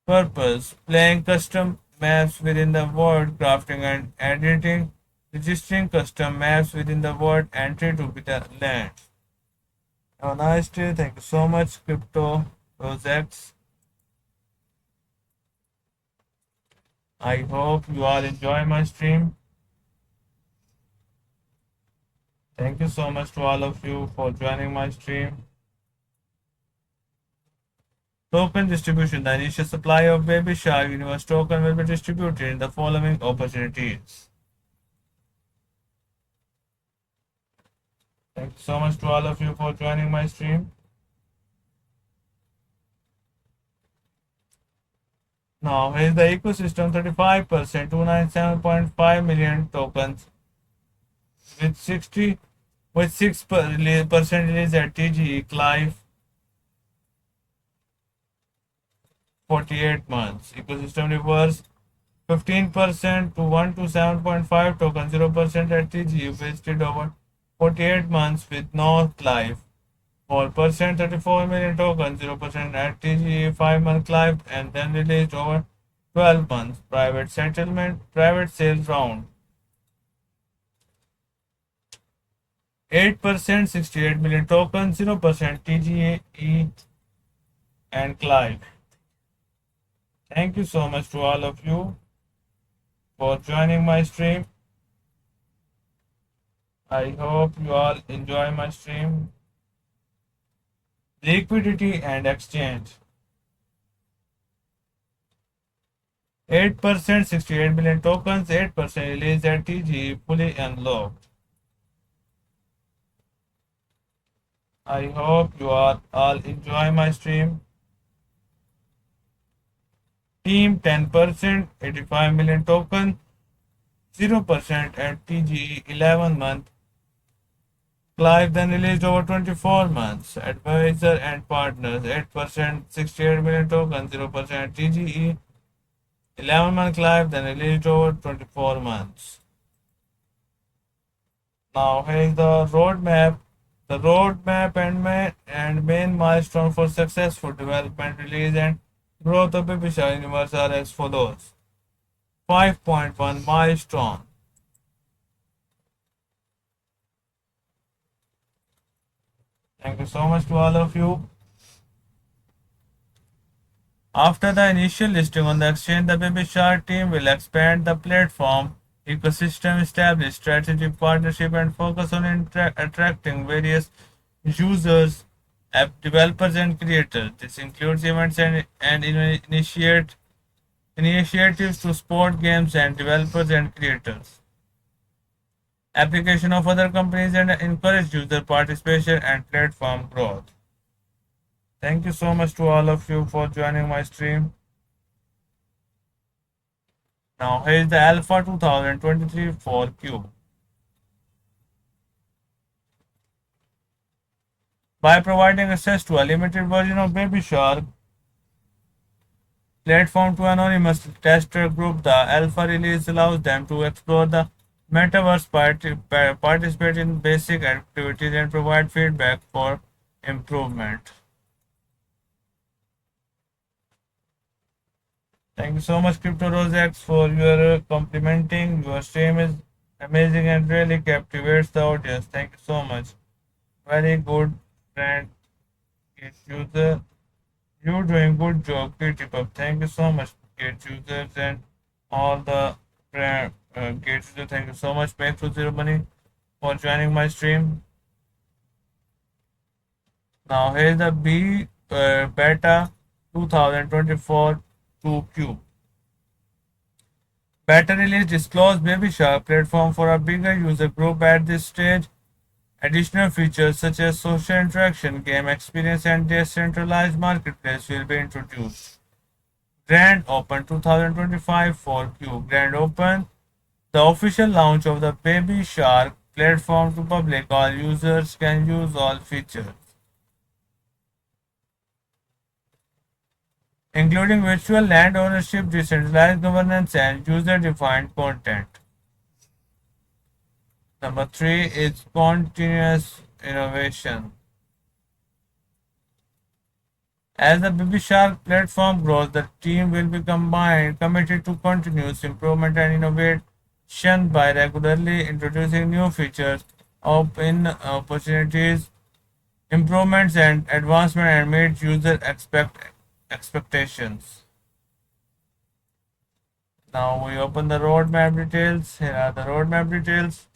Purpose: playing custom maps within the world, crafting and editing, registering custom maps within the world, entry to be the land. Have a nice day. Thank you so much, Crypto Rosex. I hope you all enjoy my stream. Thank you so much to all of you for joining my stream. Token distribution. The initial supply of Baby Shark Universe token will be distributed in the following opportunities. Thank you so much to all of you for joining my stream. Now, here's the ecosystem: 35%, 297.5 million tokens, with 6% release at TGE Clive, 48 months. Ecosystem reverse: 15% to 127.5 tokens, 0% at TGE, wasted over 48 months with no Clive. 4%, 34 million tokens, 0% at TGE, 5-month Clive, and then released over 12 months. Private settlement, private sales round. 8%, 68 million tokens, 0% TGE and Clive. Thank you so much to all of you. for joining my stream. I hope you all enjoy my stream. Liquidity and exchange. 8%, 68 million tokens, 8% released at TGE, fully unlocked. I hope you all enjoy my stream. Team 10%, 85 million token, 0% at TGE 11 month. Clive then released over 24 months. Advisor and partners 8%, 68 million tokens, 0% at TGE 11-month Clive then released over 24 months. Now here is the roadmap. The roadmap and main milestone for successful development, release, and growth of Baby Shark Universe are as follows. 5.1 milestone. Thank you so much to all of you. After the initial listing on the exchange, the Baby Shark team will expand the platform ecosystem, establish strategic partnership, and focus on attracting various users, app developers, and creators. This includes events and initiatives to support games and developers and creators. Application of other companies and encourage user participation and platform growth. Thank you so much to all of you for joining my stream. Now here is the Alpha 2023 for Cube. By providing access to a limited version of Baby Shark platform to anonymous tester group, the alpha release allows them to explore the metaverse, participate in basic activities, and provide feedback for improvement. Thank you so much, Crypto Rosex, for your complimenting. Your stream is amazing and really captivates the audience. Thank you so much. Very good, friend. Gate user, you doing good job. Keep up. Thank you so much, Gate users and all the Gate users. Thank you so much, Make to Zero Money, for joining my stream. Now here's the beta 2024 2Q. Beta release disclosed Baby Shark platform for a bigger user group at this stage. Additional features such as social interaction, game experience, and decentralized marketplace will be introduced. Grand Open 2025 for Q. Grand Open, the official launch of the Baby Shark platform to public. All users can use all features, including virtual land ownership, decentralized governance, and user-defined content. Number 3 is continuous innovation. As the Baby Shark platform grows, the team will be committed to continuous improvement and innovation by regularly introducing new features, open opportunities, improvements, and advancement and meet user expectations. Now we open the roadmap details. Here are the roadmap details.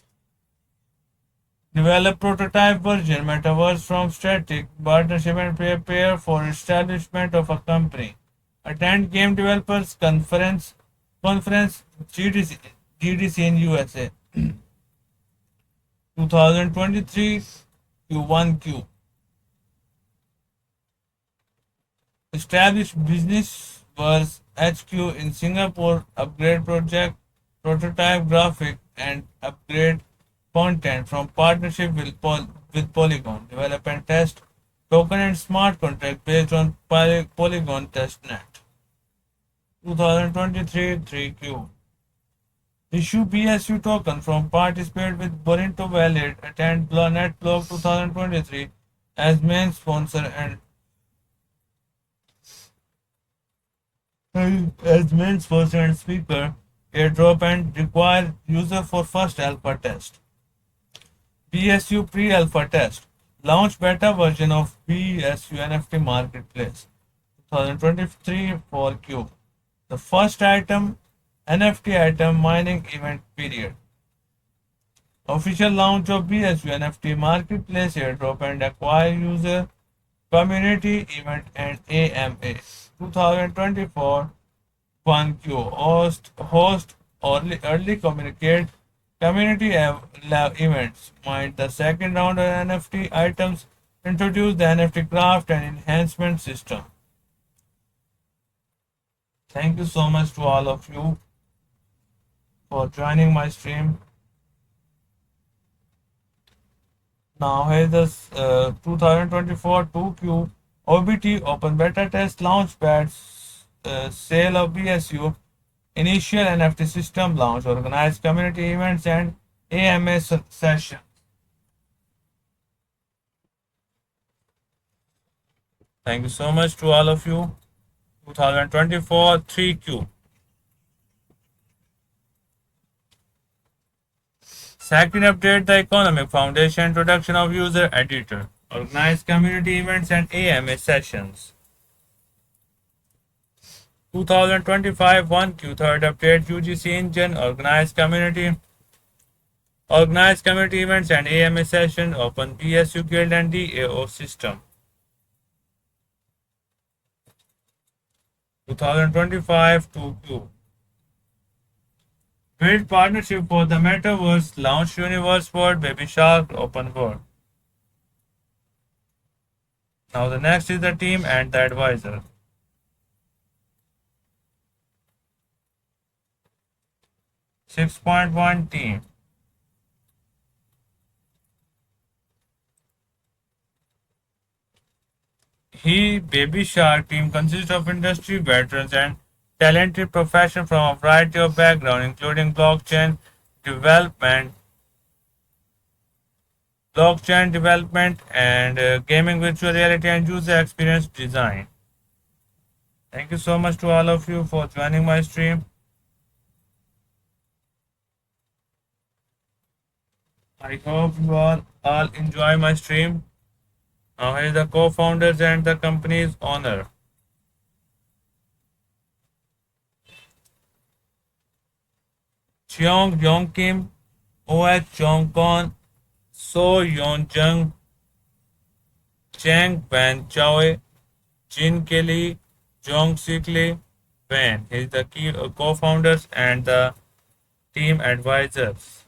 Develop prototype version, metaverse from static, partnership and prepare for establishment of a company. Attend Game Developers Conference GDC in USA 2023 Q1Q. Establish Business Verse HQ in Singapore, upgrade project, prototype graphic, and upgrade content from partnership with Polygon. Develop and test token and smart contract based on Polygon testnet. 2023 3Q. Issue BSU token from participate with Borinto Valid. Attend NetBlog 2023 as main sponsor and speaker. Airdrop and require user for first alpha test. BSU pre-alpha test. Launch beta version of BSU NFT marketplace 2023 4Q. The first item NFT item mining event period. Official launch of BSU NFT marketplace airdrop and acquire user community event and AMA 2024 1Q host early communicate community events. Mind the second round of NFT items introduce the NFT craft and enhancement system. Thank you so much to all of you for joining my stream. Now here's the 2024 2Q OBT Open Beta Test Launchpad sale of BSU initial NFT system launch, organized community events and AMA session. Thank you so much to all of you. 2024 3Q. Second update, the Economic Foundation introduction of user editor, organized community events and AMA sessions. 2025 1Q third update, UGC engine, organized community events and AMA session, open BSU guild and DAO system. 2025 2Q. Build partnership for the metaverse, launch Universe World, Baby Shark, open world. Now the next is the team and the advisor. 6.1 team. Baby Shark team consists of industry veterans and talented professionals from a variety of backgrounds, including development, blockchain development, and gaming, virtual reality, and user experience design. Thank you so much to all of you for joining my stream. I hope you all enjoy my stream. Now here is the co-founders and the company's owner. Cheong Yong Kim, Oh Chong Kon, So Yon Jung, Chang Van Chow, Jin Kelly, Jong Sikli, Van. He is the key co-founders and the team advisors.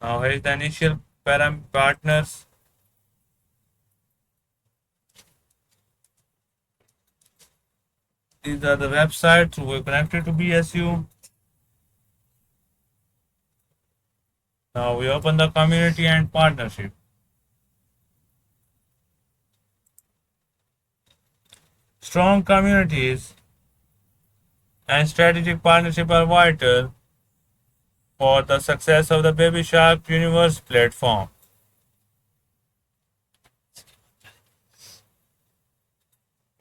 Now here is the initial partners. These are the websites who were connected to BSU. Now we open the community and partnership. Strong communities and strategic partnership are vital for the success of the Baby Shark Universe platform.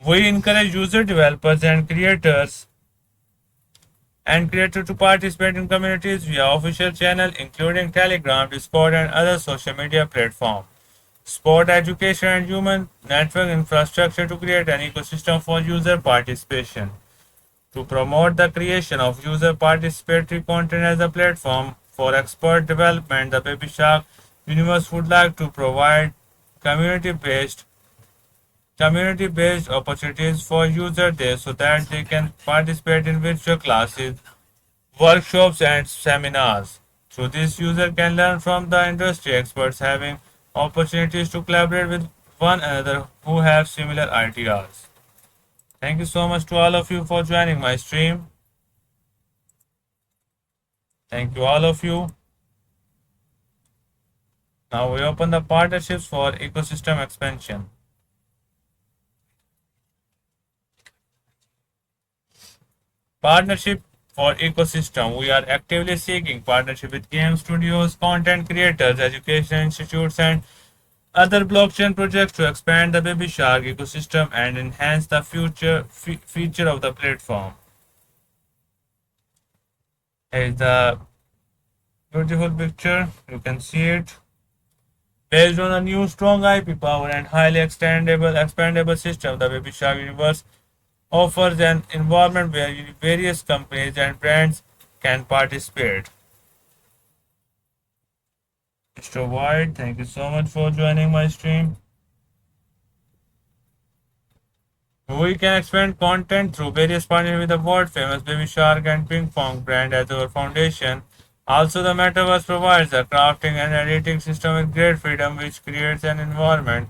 We encourage user developers and creators to participate in communities via official channels including Telegram, Discord, and other social media platforms. Support education and human network infrastructure to create an ecosystem for user participation. To promote the creation of user participatory content as a platform for expert development, the Baby Shark Universe would like to provide community-based opportunities for users there so that they can participate in virtual classes, workshops, and seminars. Through this, user can learn from the industry experts, having opportunities to collaborate with one another who have similar ideas. Thank you so much to all of you for joining my stream. Thank you all of you. Now we open the partnerships for ecosystem expansion. Partnership for ecosystem. We are actively seeking partnership with game studios, content creators, education institutes, and other blockchain projects to expand the Baby Shark ecosystem and enhance the feature of the platform. Here is the beautiful picture. You can see it. Based on a new strong IP power and highly expandable system, the Baby Shark Universe offers an environment where various companies and brands can participate. Mr. White, thank you so much for joining my stream. We can expand content through various partnerships with the world famous Baby Shark and Ping Pong brand as our foundation. Also, the metaverse provides a crafting and editing system with great freedom, which creates an environment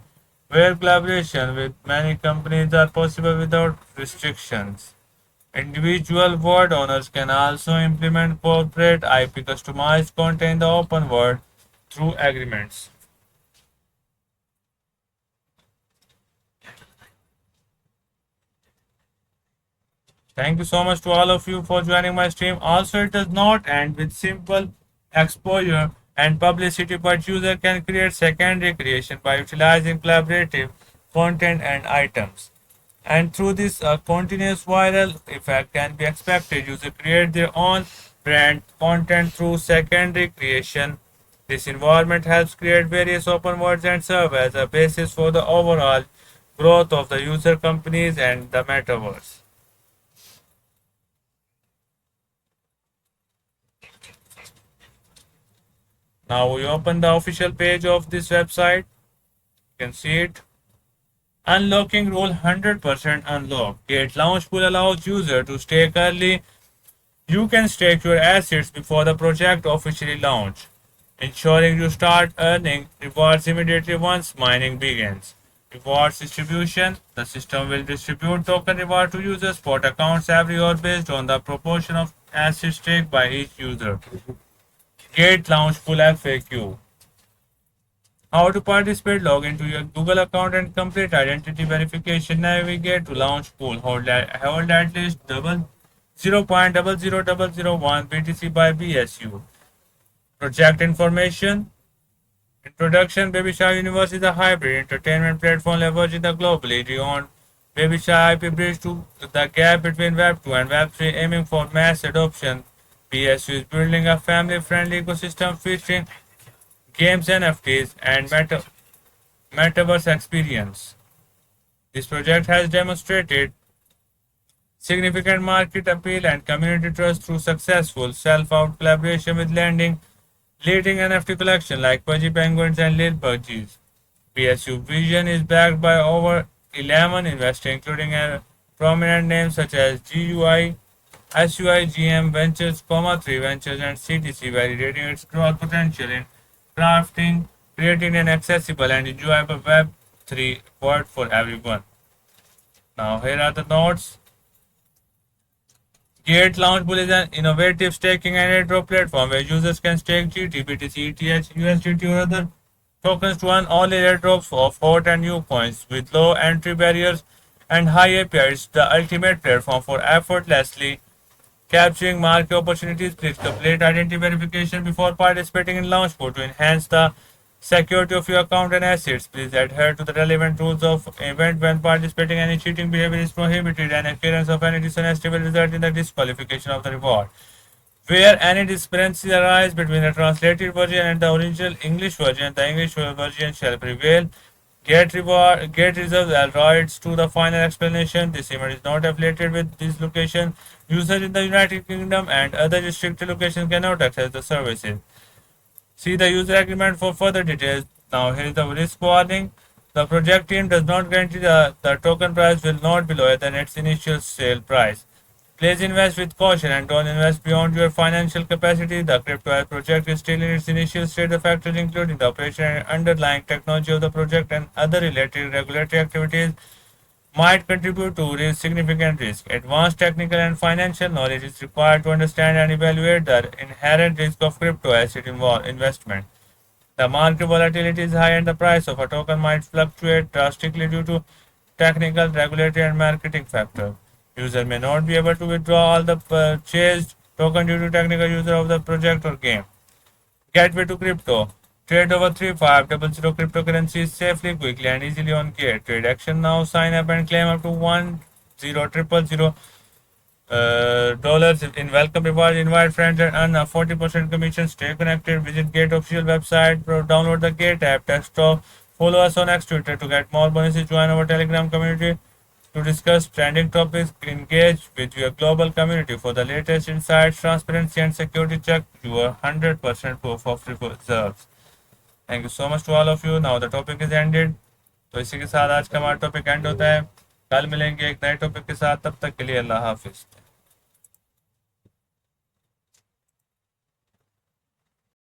where collaboration with many companies are possible without restrictions. Individual word owners can also implement corporate IP customized content in the open world through agreements. Thank you so much to all of you for joining my stream. Also, it does not end with simple exposure and publicity, but user can create secondary creation by utilizing collaborative content and items. And through this continuous viral effect can be expected, users create their own brand content through secondary creation. This environment helps create various open worlds and serve as a basis for the overall growth of the user companies and the metaverse. Now we open the official page of this website. You can see it. Unlocking rule 100% unlock. Gate Launch Pool allows user to stake early. You can stake your assets before the project officially launch, ensuring you start earning rewards immediately once mining begins. Rewards distribution. The system will distribute token reward to users' spot accounts every hour based on the proportion of assets staked by each user. Gate Launch Pool FAQ. How to participate? Log into your Google account and complete identity verification. Navigate to Launch Pool. Hold at least 0.00001 BTC by BSU. Project information. Introduction. Baby Shark Universe is a hybrid entertainment platform leveraging the globally renowned Baby Shark IP bridge to the gap between Web 2 and Web 3, aiming for mass adoption. BSU is building a family-friendly ecosystem featuring games, NFTs, and metaverse experience. This project has demonstrated significant market appeal and community trust through successful self-out collaboration with leading NFT collection like Pudgy Penguins and Lil Pudgies. PSU Vision is backed by over 11 investors, including a prominent names such as GUI, SUI, GM Ventures, 3 Ventures, and CTC, validating its growth potential in crafting, creating an accessible and enjoyable Web3 world for everyone. Now, here are the notes. Gate Launchpool is an innovative staking and airdrop platform where users can stake GT, BTC, ETH, USDT, or other tokens to earn all airdrops of hot and new coins with low entry barriers and high APIs. The ultimate platform for effortlessly capturing market opportunities. Please complete identity verification before participating in Launchpool to enhance the security of your account and assets. Please adhere to the relevant rules of event when participating. Any cheating behavior is prohibited and occurrence of any dishonesty will result in the disqualification of the reward. Where any discrepancies arise between the translated version and the original English version, the English version shall prevail. Get reserves all rights to the final explanation. This event is not affiliated with this location. Users in the United Kingdom and other restricted locations cannot access the services. See the user agreement for further details. Now here is the risk warning. The project team does not guarantee the token price will not be lower than its initial sale price. Please invest with caution and don't invest beyond your financial capacity. The crypto project is still in its initial state. The factors including the operation and underlying technology of the project and other related regulatory activities might contribute to significant risk. Advanced technical and financial knowledge is required to understand and evaluate the inherent risk of crypto asset investment. The market volatility is high and the price of a token might fluctuate drastically due to technical, regulatory, and marketing factors. User may not be able to withdraw all the purchased token due to technical user of the project or game. Gateway to crypto. Trade over 3500 cryptocurrencies safely, quickly, and easily on Gate. Trade action now. Sign up and claim up to 10,000 dollars in welcome rewards. Invite friends and earn a 40% commission. Stay connected. Visit Gate official website. Download the Gate app. Text talk. Follow us on X Twitter to get more bonuses. Join our Telegram community to discuss trending topics, engage with your global community for the latest insights, transparency, and security check. Your 100% proof of reserves. Thank you so much to all of you. Now the topic is ended. तो इसी के साथ आज का हमारा topic and होता है. कल मिलेंगे एक नए टॉपिक के साथ. तब तक के लिए अल्लाह हाफिज.